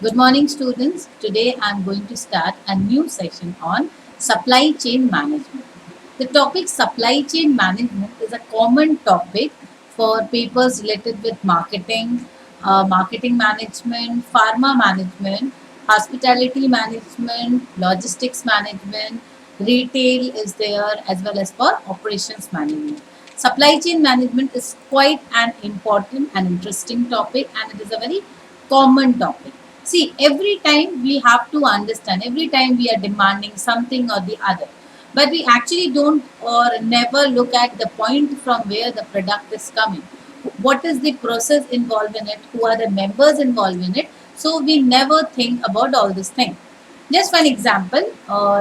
Good morning, students. Today I am going to start a new session on supply chain management. The topic supply chain management is a common topic for papers related with marketing, marketing management, pharma management, hospitality management, logistics management, retail is there, as well as for operations management. Supply chain management is quite an important and interesting topic, and it is a very common topic. See, every time we have to understand, every time we are demanding something or the other, but we actually don't or never look at the point from where the product is coming. What is the process involved in it? Who are the members involved in it? So we never think about all this thing. Just one example,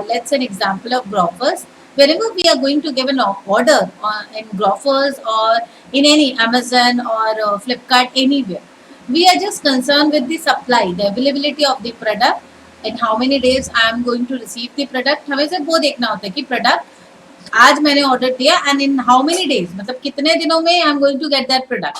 let's say an example of Grofers. Wherever we are going to give an order in Grofers or in any Amazon or Flipkart, anywhere, we are just concerned with the supply, the availability of the product, and how many days I am going to receive the product. हमें सिर्फ वो देखना होता है कि product आज मैंने order दिया and in how many days, मतलब कितने दिनों में I am going to get that product.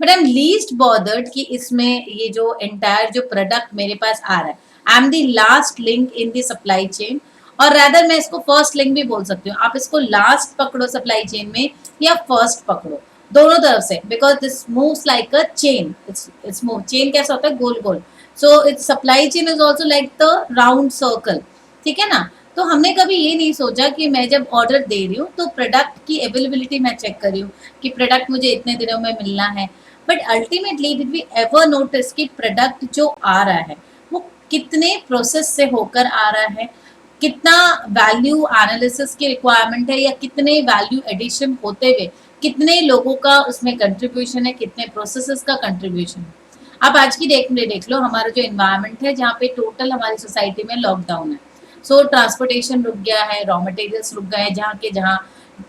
But I am least bothered कि इसमें ये जो एंटायर जो प्रोडक्ट मेरे पास आ रहा है, I am the last link in the supply chain. और रैदर मैं इसको फर्स्ट लिंक भी बोल सकती हूँ. आप इसको लास्ट पकड़ो सप्लाई चेन में या फर्स्ट पकड़ो, दोनों तरफ से, because this moves like a chain. It's move chain कैसा होता है, गोल गोल. So it's supply chain is also like the round circle. ठीक है ना. तो हमने कभी ये नहीं सोचा कि मैं जब ऑर्डर दे रही हूँ तो प्रोडक्ट की अवेलेबिलिटी मैं चेक कर रही हूँ कि प्रोडक्ट मुझे इतने दिनों में मिलना है. But ultimately did we ever notice कि प्रोडक्ट जो आ रहा है वो कितने प्रोसेस से होकर आ रहा है, कितना वैल्यू एनालिसिस की रिक्वायरमेंट है, या कितने वैल्यू एडिशन होते हुए कितने लोगों का उसमें कंट्रीब्यूशन है, कितने प्रोसेसेस का कंट्रीब्यूशन है. आप आज की डेट में देख लो हमारा जो इन्वायरमेंट है जहाँ पे टोटल हमारी सोसाइटी में लॉकडाउन है. सो ट्रांसपोर्टेशन रुक गया है, रॉ मटेरियल्स रुक गए हैं, जहाँ के जहाँ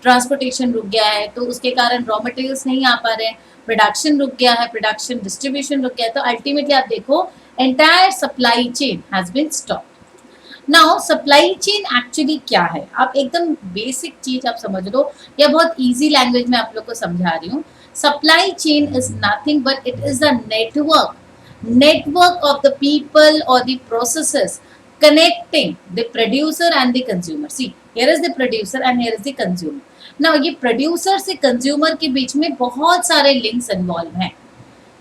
ट्रांसपोर्टेशन रुक गया है तो उसके कारण रॉ मटेरियल्स नहीं आ पा रहे हैं. प्रोडक्शन रुक गया है, प्रोडक्शन डिस्ट्रीब्यूशन रुक गया है. तो अल्टीमेटली आप देखो entire supply chain has been stop. Now supply chain actually क्या है, आप एकदम बेसिक चीज आप समझ लो, या बहुत इजी लैंग्वेज में आप लोग को समझा रही हूँ. Supply chain is nothing but it is a network of the people or the processes connecting the producer and the consumer. See, here is the producer and here is the consumer. Now ये producer से consumer के बीच में बहुत सारे links involve हैं.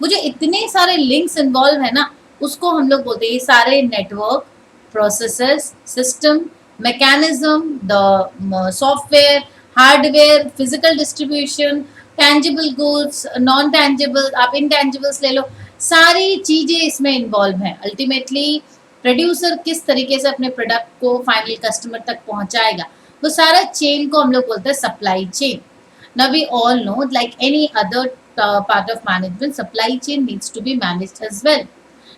वो जो इतने सारे links involve है ना, उसको हम लोग बोलते हैं ये सारे network, processes, system, mechanism, the software, hardware, physical distribution, tangible goods, non tangible, आप intangibles ले लो, सारी चीजें इसमें इन्वॉल्व हैं. अल्टीमेटली प्रोड्यूसर किस तरीके से अपने प्रोडक्ट को फाइनल कस्टमर तक पहुंचाएगा, वो सारा चेन को हम लोग बोलते हैं supply chain. Now we all know like any other part of management, supply chain needs to be managed as well.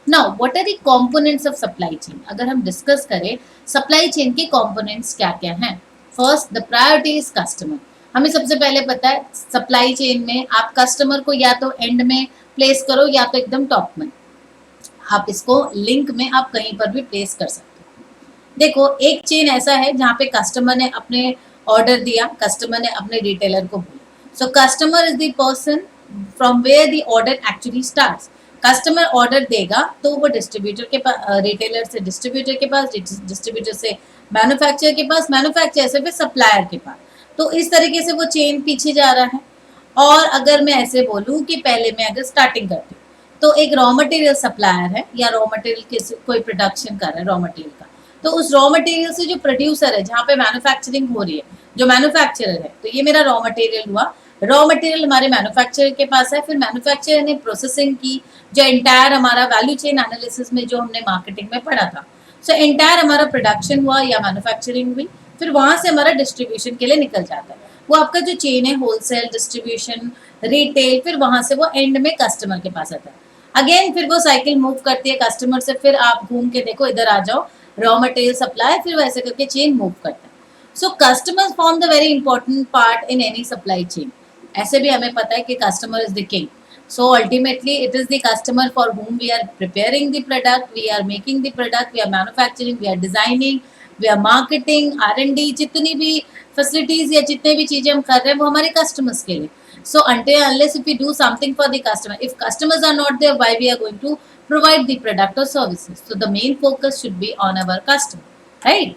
Now what are the components of supply chain. अगर हम डिस्कस करें सप्लाई चेन के components क्या क्या हैं. First, the priority is customer. हमें सबसे पहले पता है सप्लाई चेन में आप कस्टमर को या तो एंड में प्लेस करो या तो एकदम टॉप में. आप इसको लिंक में आप कहीं पर भी प्लेस कर सकते हो. देखो एक चेन ऐसा है जहाँ पे कस्टमर ने अपने ऑर्डर दिया, कस्टमर ने अपने रिटेलर को बोला. So customer is the person from where the order actually starts. Customer order देगा तो वो डिस्ट्रीब्यूटर के पास, रिटेलर से डिस्ट्रीब्यूटर के पास, डिस्ट्रीब्यूटर से मैन्युफैक्चरर के पास, मैन्युफैक्चरर से फिर सप्लायर के पास. तो इस तरीके से वो चेन पीछे जा रहा है. और अगर मैं ऐसे बोलूँ कि पहले मैं अगर स्टार्टिंग करती हूँ तो एक रॉ मटेरियल सप्लायर है या रॉ मटेरियल किसी कोई प्रोडक्शन कर रहा है रॉ मटेरियल का, तो उस रॉ मटेरियल से जो प्रोड्यूसर है जहाँ पे मैन्युफैक्चरिंग हो रही है, जो मैन्युफैक्चरर है, तो ये मेरा रॉ मटेरियल हुआ. रॉ मटेरियल हमारे मैन्युफैक्चरर के पास है, फिर मैन्युफैक्चरर ने प्रोसेसिंग की, जो एंटायर हमारा वैल्यू चेन एनालिसिस में जो हमने मार्केटिंग में पढ़ा था. सो एंटायर हमारा प्रोडक्शन हुआ या मैन्युफैक्चरिंग हुई, फिर वहां से हमारा डिस्ट्रीब्यूशन के लिए निकल जाता है. वो आपका जो चेन है होलसेल, डिस्ट्रीब्यूशन, रिटेल, फिर वहां से वो एंड में कस्टमर के पास आता है. अगेन फिर वो साइकिल मूव करती है कस्टमर से, फिर आप घूम के देखो इधर आ जाओ रॉ मटेरियल सप्लाई, फिर वैसे करके चेन मूव करता है. सो customers form the very important part in any supply chain. ऐसे भी हमें पता है कि customer is the king. So ultimately it is the customer for whom we are preparing the product, we are making the product, we are manufacturing, we are designing, we are marketing, R&D, जितनी भी facilities या जितने भी चीजें हम कर रहे हैं वो हमारे customers के लिए. So until unless if we do something for the customer, if customers are not there, why we are going to provide the product or services. So the main focus should be on our customer, right?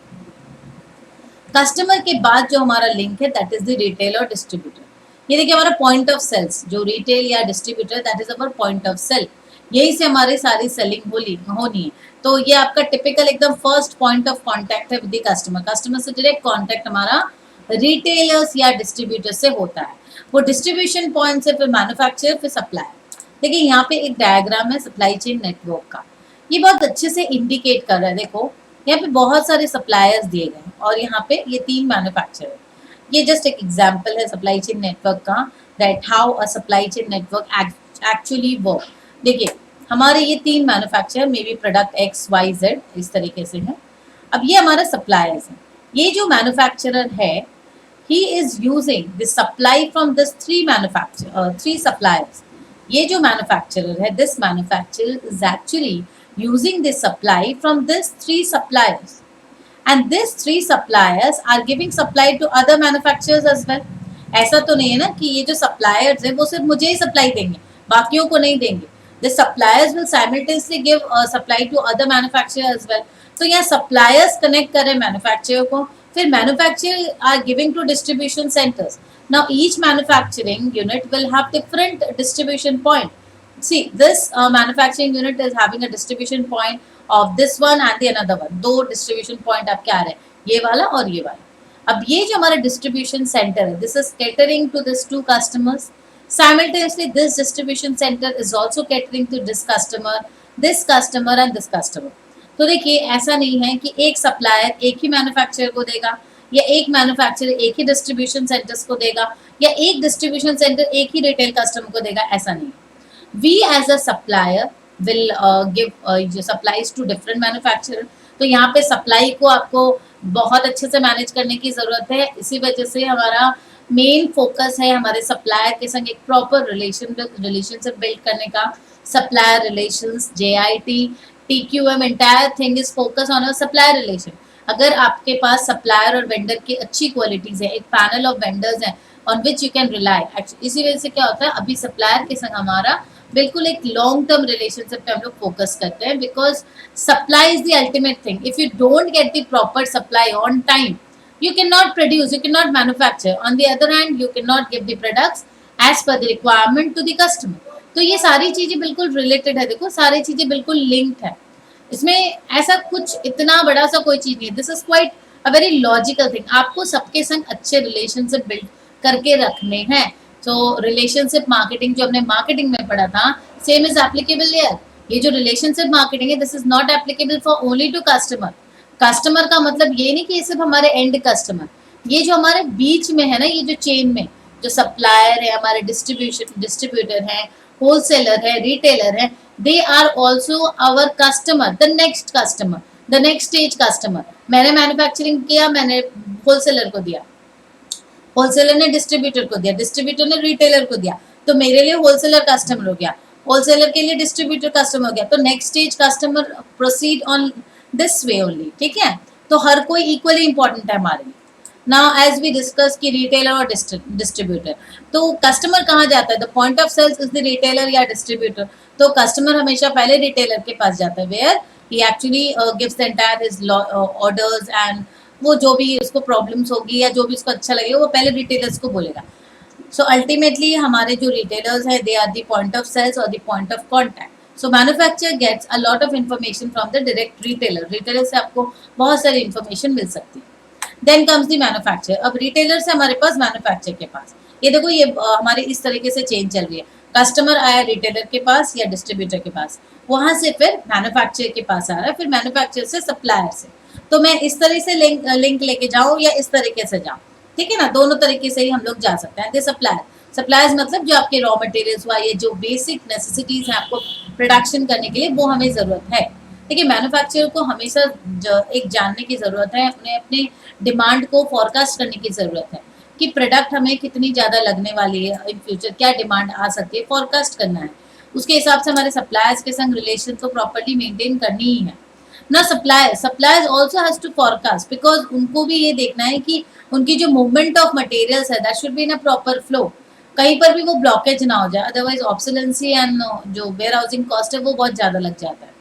Customer के बाद जो हमारा link है that is the retail और distributor. ये देखिए हमारा point of sales, जो रिटेल या distributor that is our point of sale, यही से हमारी सारी सेलिंग होनी है। तो ये आपका टिपिकल एकदम फर्स्ट पॉइंट ऑफ कांटेक्ट है विद द कस्टमर। कस्टमर से डायरेक्ट कांटेक्ट हमारा रिटेलर्स या डिस्ट्रीब्यूटर से होता है। वो डिस्ट्रीब्यूशन पॉइंट से फिर मैन्युफैक्चरर फिर सप्लायर। देखिए यहाँ पे एक डायग्राम है सप्लाई चेन नेटवर्क का, ये बहुत अच्छे से इंडिकेट कर रहा है। देखो यहाँ पे बहुत सारे सप्लायर्स दिए गए हैं और यहाँ पे ये 3 मैन्युफैक्चरर। ये जस्ट एक एग्जांपल है सप्लाई चेन नेटवर्क का, that how a supply chain network actually work. देखिए हमारे ये 3 manufacturer may be product X Y Z इस तरीके से है। अब ये हमारे सप्लायर्स हैं। ये जो मैन्युफैक्चरर है he is using the supply from this 3 suppliers। ये जो मैन्युफैक्चरर है, this manufacturer is actually using this supply from this 3 suppliers, and these 3 suppliers are giving supply to other manufacturers as well। ऐसा तो नहीं है ना कि ये जो सप्लायर्स है वो सिर्फ मुझे ही सप्लाई देंगे, बाकियों को नहीं देंगे। the suppliers will simultaneously give supply to other manufacturers as well। तो यहाँ सप्लायर्स कनेक्ट कर रहे हैं मैन्युफैक्चरर को, फिर manufacturer are giving to distribution centres. Now each manufacturing unit will have different distribution point. See, this manufacturing unit is having a distribution point of this one and the another one। 2 distribution point आपके आ रहे हैं, ये वाला और ये वाला। अब ये जो हमारा distribution center है, this is catering to this 2 customers। Simultaneously, this distribution center is also catering to this customer and this customer। तो देखिए ऐसा नहीं है कि एक सप्लायर एक ही मैन्युफैक्चरर को देगा, या एक मैन्युफैक्चरर एक ही डिस्ट्रीब्यूशन सेंटर्स को देगा, या एक डिस्ट्रीब्यूशन सेंटर एक ही रिटेल कस्टमर को देगा, ऐसा नहीं। We as a supplier will give supplies to different manufacturer। तो यहाँ पे सप्लाई को आपको बहुत अच्छे से मैनेज करने की ज़रूरत है। इसी वजह से हमारा मेन फोकस है हमारे सप्लायर के संग एक प्रॉपर रिलेशनशिप बिल्ड करने का। Supplier relations, JIT, TQM, entire thing is focus on a supplier relation. अगर आपके पास सप्लायर और वेंडर की अच्छी क्वालिटीज़ है, एक पैनल ऑफ वेंडर्स हैं on which you can rely, इसी वजह से क्या होता है अभी सप्लायर के संग हमारा बिल्कुल एक लॉन्ग टर्म रिलेशनशिप पे हम लोग फोकस करते हैं, because supply is the ultimate thing. If you don't get the proper supply on time, you cannot produce, you cannot manufacture। on the other hand, you cannot give the products as per the requirement to the customer। तो ये सारी चीज़ें बिल्कुल related है। देखो सारी चीज़ें बिल्कुल लिंक्ड है, इसमें ऐसा कुछ इतना बड़ा सा कोई चीज़ नहीं है। This is quite a very logical thing. आपको सबके संग अच्छे रिलेशनशिप बिल्ड करके रखने हैं। तो रिलेशनशिप मार्केटिंग जो हमने मार्केटिंग में पढ़ा था, सेम इज एप्लीकेबल हियर। ये जो रिलेशनशिप मार्केटिंग है, this is not applicable for only to customer. Customer का मतलब ये नहीं कि ये सिर्फ हमारे एंड कस्टमर, ये जो हमारे बीच में है ना, ये जो चेन में जो सप्लायर है, हमारे डिस्ट्रीब्यूटर है, होलसेलर है, रिटेलर है, they are also our customer, the next customer, the next stage customer. मैंने मैन्युफैक्चरिंग किया, मैंने होलसेलर को दिया, होलसेलर ने डिस्ट्रीब्यूटर को दिया, डिस्ट्रीब्यूटर ने रिटेलर को दिया, तो मेरे लिए होलसेलर कस्टमर हो गया, होलसेलर के लिए डिस्ट्रीब्यूटर कस्टमर हो गया। तो next stage customer proceed on this way only. ठीक है, तो हर कोई इक्वली इंपॉर्टेंट है हमारे लिए। नाउ एज वी डिस्कस कि रिटेलर और डिस्ट्रीब्यूटर, तो कस्टमर कहाँ जाता है? The point of sales is the retailer या डिस्ट्रीब्यूटर। तो कस्टमर हमेशा पहले रिटेलर के पास जाता है, where he actually gives the entire his orders and वो जो भी उसको प्रॉब्लम्स होगी या जो भी उसको अच्छा लगेगा वो पहले रिटेलर्स को बोलेगा। सो अल्टीमेटली हमारे जो रिटेलर्स है, they are the point of sales और the point of contact. So manufacturer gets a lot of information from the direct retailer. Retailer से आपको बहुत सारी इन्फॉर्मेशन मिल सकती है। Then comes the manufacturer. अब रिटेलर से हमारे पास मैन्युफैक्चरर के पास, ये देखो ये हमारे इस तरीके से चेंज चल रही है। कस्टमर आया रिटेलर के पास या डिस्ट्रीब्यूटर के पास, वहां से फिर मैन्युफैक्चरर के पास आ रहा है, फिर मैन्युफैक्चरर से सप्लायर से। तो मैं इस तरह से लिंक लेके जाऊँ या इस तरीके से जाऊँ, ठीक है ना, दोनों तरीके से ही हम लोग जा सकते हैं। दे सप्लायर्स मतलब जो आपके रॉ मटेरियल्स हुआ, ये जो बेसिक नेसेसिटीज हैं आपको प्रोडक्शन करने के लिए, वो हमें ज़रूरत है। देखिए मैन्युफैक्चरर को हमेशा एक जानने की ज़रूरत है, उन्हें अपने डिमांड को फॉरकास्ट करने की ज़रूरत है कि प्रोडक्ट हमें कितनी ज़्यादा लगने वाली है, इन फ्यूचर क्या डिमांड आ सकती है, फॉरकास्ट करना है। उसके हिसाब से हमारे सप्लायर्स के संग रिलेशन तो प्रॉपर्ली मेंटेन करनी ही है ना। Suppliers also has to forecast, because उनको भी ये देखना है कि उनकी जो मूवमेंट ऑफ मटेरियल्स है that should be in a proper flow. कहीं पर भी वो ब्लॉकेज ना हो जाए, अदरवाइज ऑब्सोलेंसी एंड जो वेयर हाउसिंग कॉस्ट है वो बहुत ज़्यादा लग जाता है.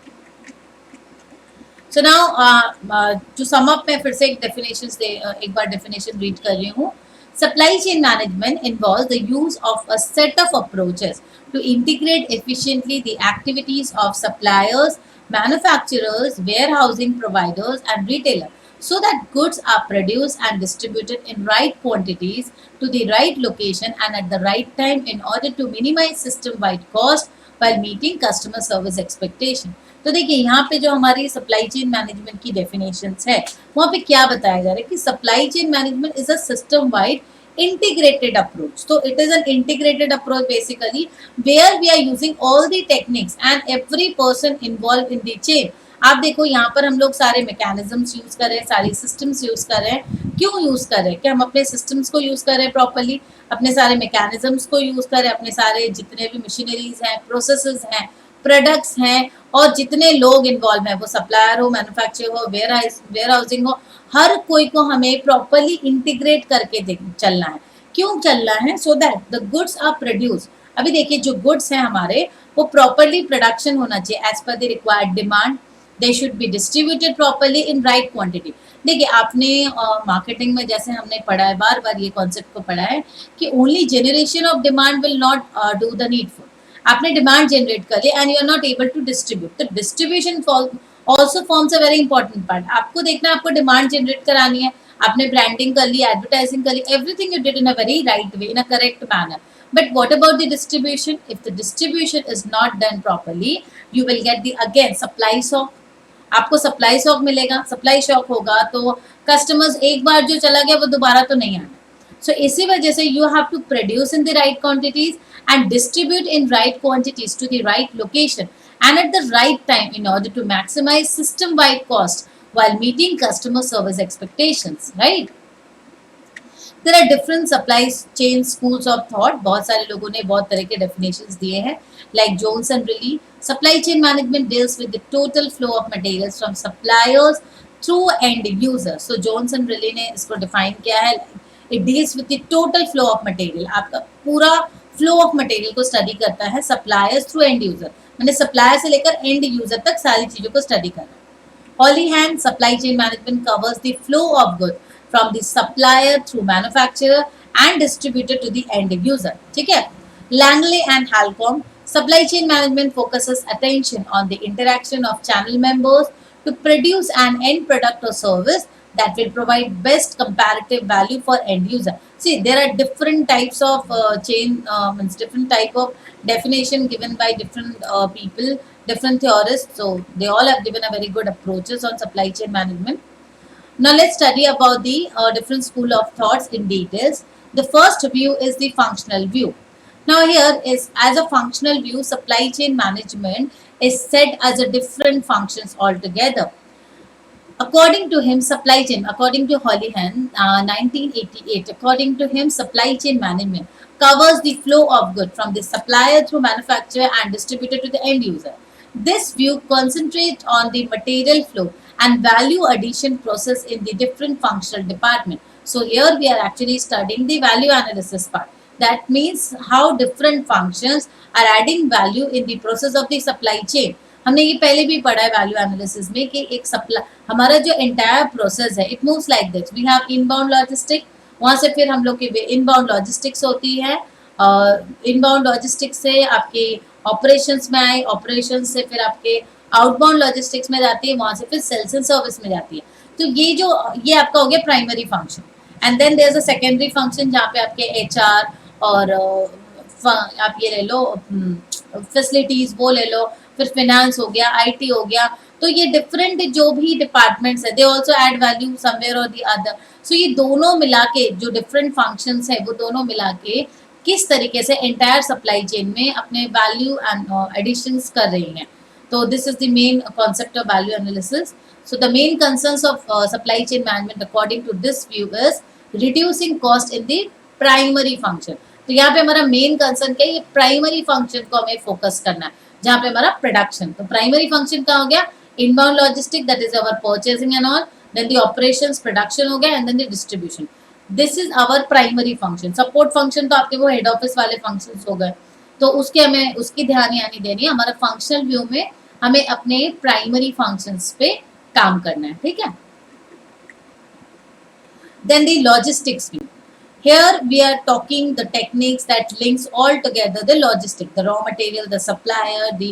So now to sum up मैं फिर से एक बार डेफिनेशन रीड कर रही हूँ. Supply chain management involves the use of a set of approaches to integrate efficiently the activities of suppliers, manufacturers, warehousing providers, and retailers so that goods are produced and distributed in right quantities to the right location and at the right time in order to minimize system-wide cost while meeting customer service expectation. तो देखिए यहाँ पे जो हमारी supply chain management की definitions है वहाँ पे क्या बताया जा रहा है कि supply chain management is a system wide integrated approach. So it is an integrated approach basically where we are using all the techniques and every person involved in the chain. आप देखो यहाँ पर हम लोग सारे मैकेनिज्म्स यूज कर रहे हैं, सारी सिस्टम्स यूज कर रहे हैं. क्यों यूज कर रहे हैं? कि हम अपने सिस्टम्स को यूज कर रहे हैं प्रॉपरली, अपने सारे मैकेनिज्म्स को यूज कर रहे हैं, अपने सारे जितने भी मशीनरीज हैं, प्रोसेसेस हैं, प्रोडक्ट्स हैं और जितने लोग इन्वॉल्व हैं, वो सप्लायर हो, मैन्युफैक्चर हो, वेयर हाउसिंग हो, हर कोई को हमें प्रॉपरली इंटीग्रेट करके चलना है. क्यों चलना है? So that the goods are produce. अभी देखिए जो गुड्स हैं हमारे वो प्रॉपरली प्रोडक्शन होना चाहिए as per the required demand. They should be distributed properly in right quantity. देखिए आपने मार्केटिंग में जैसे हमने पढ़ा है, बार बार ये कॉन्सेप्ट को पढ़ा है कि only generation of demand will not do the needful. आपने डिमांड जनरेट कर ली and you are not able to distribute. तो distribution also forms a very important part. आपको देखना है, आपको डिमांड जनरेट करानी है, आपने ब्रांडिंग कर ली, एडवर्टाइजिंग कर ली, everything you did in a very right way, in a correct manner. But what about the distribution? If the distribution is not done properly, you will get the again supply shock. आपको supply shock मिलेगा. Supply shock होगा तो customers एक बार जो चला गया वो दोबारा तो नहीं आना. सो इसी वजह से you have to produce in the right quantities and distribute in right quantities to the right location and at the right time in order to maximize system wide cost while meeting customer service expectations, right? There are different supply chain schools of thought. बहुत सारे लोगों ने बहुत तरह के definitions दिए हैं. Like Jones and Riley, supply chain management deals with the total flow of materials from suppliers through end user. So Jones and Riley ने इसको define किया है. It deals with the total flow of material. आपका पूरा flow of material को study करता है. Suppliers through and user, मैंने सप्लायर से लेकर एंड यूजर तक सारी चीजों को स्टडी कर रहा है. Holly hand supply chain management covers the flow of good from the supplier through manufacturer and distributor to the end user. ठीक है. Langley and Holcomb supply chain management focuses attention on the interaction of channel members to produce an end product or service that will provide best comparative value for end user. See, there are different types of means different type of definition given by different people, different theorists. So they all have given a very good approaches on supply chain management. Now let's study about the different school of thoughts in details. The first view is the functional view. Now here is as a functional view, supply chain management is set as a different functions altogether. According to him, supply chain, according to Holohan, 1988, according to him, supply chain management covers the flow of goods from the supplier through manufacturer and distributor to the end user. This view concentrates on the material flow and value addition process in the different functional department. So here we are actually studying the value analysis part. That means how different functions are adding value in the process of the supply chain. हमने ये पहले भी पढ़ा है value analysis में कि एक supply हमारा जो एंटायर प्रोसेस है it moves like this. We have inbound logistic, वहाँ से फिर हम लोग की इनबाउंड लॉजिस्टिक्स होती है. इनबाउंड लॉजिस्टिक्स से आपके ऑपरेशंस में आए, ऑपरेशन से फिर आपके आउटबाउंड लॉजिस्टिक्स में जाती है, वहाँ से फिर सेल्स एंड सर्विस में जाती है. तो ये आपका हो गया primary function. And then there is a secondary function जहाँ पे आपके HR और आप ये ले लो फैसिलिटीज वो ले लो, फिर फाइनेंस हो गया, IT हो गया. तो ये डिफरेंट जो भी डिपार्टमेंट्स है they also add value somewhere और द अदर. सो ये दोनों मिला के जो डिफरेंट फंक्शंस है वो दोनों मिला के किस तरीके से एंटायर सप्लाई चेन में अपने वैल्यू एंड एडिशंस कर रही हैं. तो this is the main concept of value analysis. So the main concerns of supply chain management according to this view is reducing cost in the primary function. तो यहाँ पे हमारा मेन कंसर्न क्या है, ये प्राइमरी फंक्शन को हमें focus करना है जहाँ पे हमारा प्रोडक्शन. तो प्राइमरी फंक्शन का हो गया inbound logistic, that is our purchasing and all. Then the operations, production हो गया, and then the distribution. This is our primary function. Support function तो आपके वो हेड ऑफिस वाले फंक्शंस हो गए, तो उसके हमें उसकी ध्यान यानी देनी है। हमारा फंक्शनल व्यू में हमें अपने प्राइमरी फंक्शंस पे काम करना है, ठीक है। Then the logistics view. Here we are talking the techniques that links all together the logistic, the raw material, the supplier, the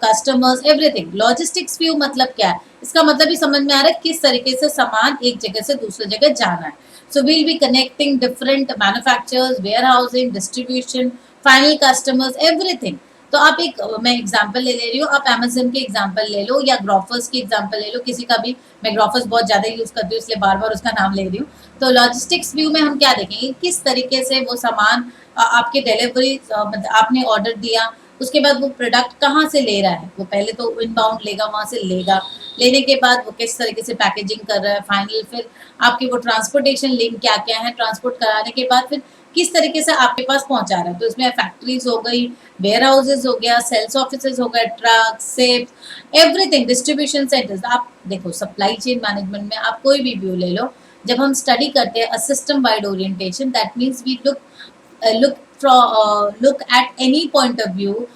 customers, everything. Logistics view मतलब क्या है? इसका मतलब ही समझ में आ रहा है किस तरीके से सामान एक जगह से दूसरी जगह जाना है. So we'll be connecting different manufacturers, warehousing, distribution, final customers, everything. तो आप एक मैं एग्जांपल ले रही हूँ, आप अमेजन के एग्जांपल ले लो या ग्रॉफर्स की एग्जांपल ले लो, किसी का भी. मैं ग्रॉफर्स बहुत ज़्यादा यूज़ करती हूँ इसलिए बार बार उसका नाम ले रही हूँ. तो लॉजिस्टिक्स व्यू में हम क्या देखेंगे, किस तरीके से वो सामान आपके डिलीवरी मतलब आपने ऑर्डर दिया, उसके बाद वो प्रोडक्ट कहाँ से ले रहा है. वो पहले तो इनबाउंड लेगा, वहाँ से लेगा, लेने के बाद वो किस तरीके से पैकेजिंग कर रहा है, फाइनल फिर आपके वो ट्रांसपोर्टेशन लिंक क्या क्या है, ट्रांसपोर्ट कराने के बाद फिर किस तरीके से आपके पास पहुंचा रहा है. तो इसमें फैक्ट्रीज हो गई, वेयर हाउसेज हो गया, सेल्स ऑफिसेज हो गए, truck, safe, everything, distribution centres. आप देखो सप्लाई चेन मैनेजमेंट में आप कोई भी व्यू ले लो, जब हम स्टडी करते हैं a system wide orientation, that means we look at any point of view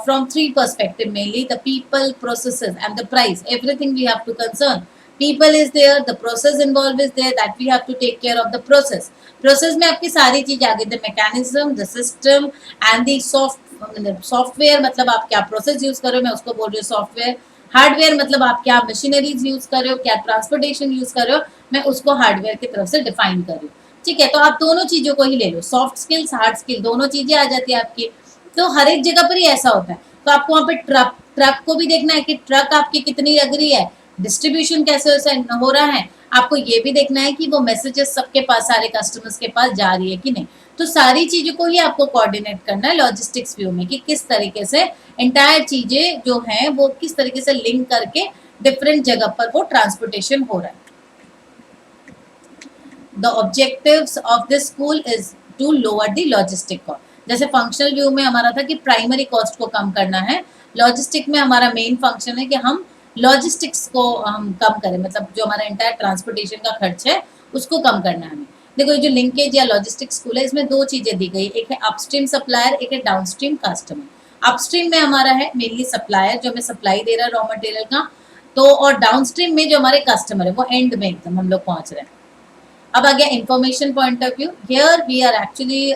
from three perspective, mainly the people, processes and the price. Everything we have to concern. People is there, the process involved is there, that we have to take care of the process. Process में आपकी सारी चीज आ गई, the mechanism, the system and the software. मतलब आप क्या process use कर रहे हो, मैं उसको बोल रही हूँ सॉफ्टवेयर. हार्डवेयर मतलब आप क्या मशीनरीज यूज कर रहे हो, क्या ट्रांसपोर्टेशन यूज कर रहे हो, मैं उसको हार्डवेयर की तरफ से डिफाइन कर रही हूँ, ठीक है. तो आप दोनों चीजों को ही ले लो, सॉफ्ट स्किल्स, हार्ड स्किल, दोनों चीजें आ जाती है आपकी. तो हर एक जगह पर ही ऐसा होता है. तो आपको वहाँ पे ट्रक ट्रक को भी देखना है कि ट्रक आपकी कितनी लग रही है, डिस्ट्रीब्यूशन कैसे हो रहा है. आपको ये भी देखना है कि वो मैसेजेस सबके पास, सारे कस्टमर्स के पास जा रही है कि नहीं. तो सारी चीजों को ही आपको कोऑर्डिनेट करना है लॉजिस्टिक्स व्यू में, कि किस तरीके से एंटायर चीजें जो हैं वो किस तरीके से लिंक करके डिफरेंट जगह पर वो ट्रांसपोर्टेशन हो रहा है. The objectives of this school is to lower the logistic cost. जैसे फंक्शनल व्यू में हमारा था कि प्राइमरी कॉस्ट को कम करना है, लॉजिस्टिक में हमारा मेन फंक्शन है कि हम लॉजिस्टिक्स को हम कम करें, मतलब जो हमारा एंटायर ट्रांसपोर्टेशन का खर्च है उसको कम करना है हमें. देखो ये जो लिंकेज या लॉजिस्टिक स्कूल है, इसमें दो चीजें दी गई, एक है अपस्ट्रीम सप्लायर, एक है डाउनस्ट्रीम कस्टमर. अपस्ट्रीम में हमारा है मेनली सप्लायर जो हमें सप्लाई दे रहा है रॉ मटेरियल का, तो और डाउनस्ट्रीम में जो हमारे कस्टमर है वो एंड में एकदम हम लोग पहुंच रहे हैं. अब आ गया information point of view. Here we are actually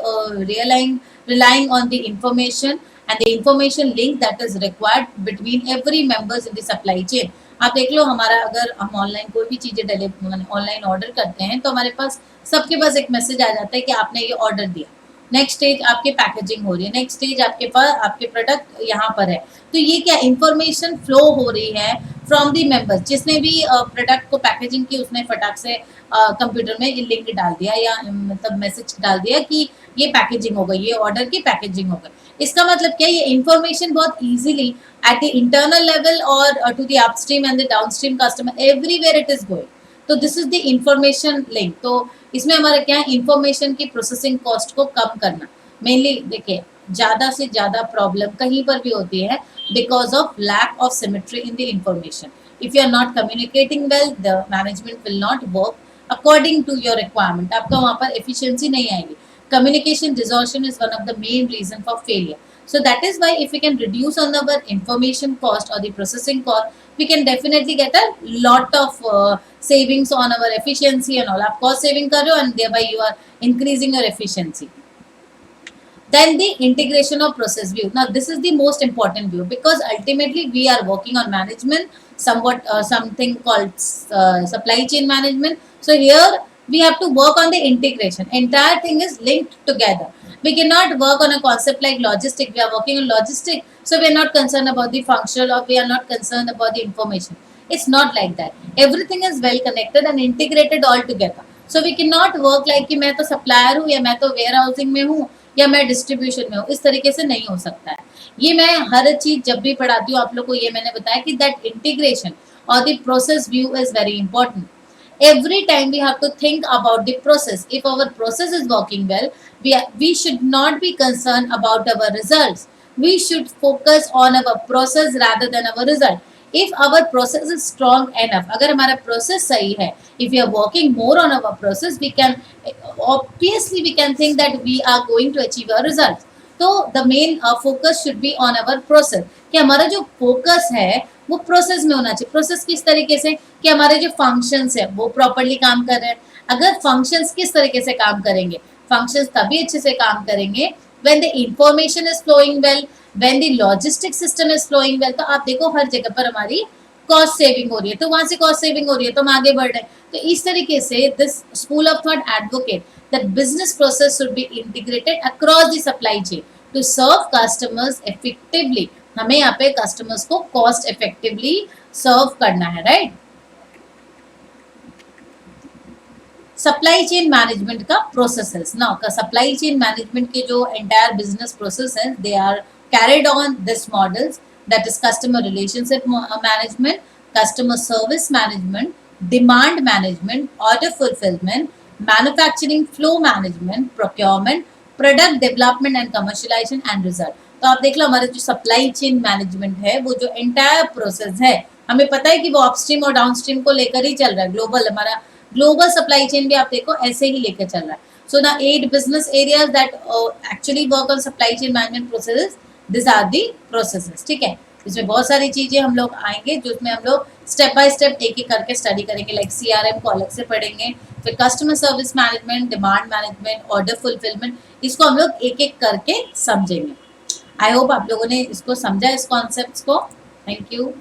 relying on the information and the information link that is required between every members in the supply chain. आप देख लो हमारा अगर हम ऑनलाइन कोई भी चीज़ें ऑनलाइन ऑर्डर करते हैं तो हमारे पास सबके पास एक मैसेज आ जाता है कि आपने ये ऑर्डर दिया. नेक्स्ट स्टेज आपके पैकेजिंग हो रही है, नेक्स्ट स्टेज आपके पास आपके प्रोडक्ट यहाँ पर है. तो ये क्या इंफॉर्मेशन फ्लो हो रही है फ्रॉम दी मेंबर्स. जिसने भी प्रोडक्ट को पैकेजिंग की उसने फटाक से कंप्यूटर में लिंक डाल दिया या मतलब मैसेज डाल दिया कि ये पैकेजिंग हो गई, ये ऑर्डर की पैकेजिंग हो गई. इसका मतलब क्या, ये इंफॉर्मेशन बहुत easily at the internal level और to the upstream and the downstream customer everywhere it is going. तो this is the information link. तो इसमें हमारा क्या है, इंफॉर्मेशन की प्रोसेसिंग कॉस्ट को कम करना. मेनली देखिए ज़्यादा से ज़्यादा प्रॉब्लम कहीं पर भी होती है because of lack of symmetry in the information. If you are not communicating well, the management will not work according to your requirement. आपका वहाँ पर एफिशिएंसी नहीं आएगी. Communication distortion is one of the main reason for failure. So that is why if we can reduce on our information cost or the processing cost, we can definitely get a lot of savings on our efficiency and all. आप cost saving कर रहे हो and thereby you are increasing your efficiency. Then the integration of process view. Now this is the most important view because ultimately we are working on management, somewhat something called supply chain management. So here we have to work on the integration. Entire thing is linked together. We cannot work on a concept like logistic. We are working on logistic, so we are not concerned about the functional or we are not concerned about the information. It's not like that. Everything is well connected and integrated all together. So we cannot work like कि मैं तो supplier हूँ या मैं तो warehousing में हूँ या मैं डिस्ट्रीब्यूशन में हूँ. इस तरीके से नहीं हो सकता है. ये मैं हर चीज जब भी पढ़ाती हूँ आप लोग को ये मैंने बताया कि दैट इंटीग्रेशन और the process view is very important. Every time we have to think about the process. If our process is working well, we should not be concerned about our results. We should focus on our process rather than our result. if our process is strong enough, अगर हमारा process सही है, if we are working more on our process, we can obviously we can think that we are going to achieve a result. तो the main focus should be on our process, कि हमारा जो focus है वो process में होना चाहिए. process किस तरीके से, कि हमारे जो functions है वो properly काम कर रहे हैं. अगर functions किस तरीके से काम करेंगे, functions तभी अच्छे से काम करेंगे when the information is flowing well, when the logistic system is flowing well. तो आप देखो हर जगह पर हमारी कॉस्ट सेविंग हो रही है, तो वहां से कॉस्ट सेविंग हो रही है तो हम आगे बढ़ रहे हैं. तो इस तरीके से this school of thought advocate that business process should be integrated across the supply chain to serve customers effectively. हमें यहाँ पे कस्टमर्स को कॉस्ट इफेक्टिवली सर्व करना है, राइट. सप्लाई चेन मैनेजमेंट का प्रोसेसेस, नाउ का सप्लाई चेन मैनेजमेंट के जो एंटायर बिजनेस प्रोसेस है, they are carried on this models, that is customer relationship management, customer service management, demand management, order fulfillment, manufacturing flow management, procurement, product development and commercialization and result. तो आप देख लो हमारे जो supply chain management है वो जो entire process है, हमें पता है कि वो अपस्ट्रीम और डाउनस्ट्रीम को लेकर ही चल रहा है. ग्लोबल हमारा ग्लोबल सप्लाई चेन भी आप देखो ऐसे ही लेकर चल रहा है. So the 8 business areas that actually work on supply chain management processes, these are the processes. ठीक है, इसमें बहुत सारी चीजें हम लोग आएंगे जो उसमें हम लोग स्टेप बाय स्टेप एक एक करके स्टडी करेंगे. लाइक CRM को अलग से पढ़ेंगे, फिर customer service management, demand management, order fulfilment, इसको हम लोग एक एक करके समझेंगे. आई होप आप लोगों ने इसको समझा, इस कॉन्सेप्ट को. Thank you.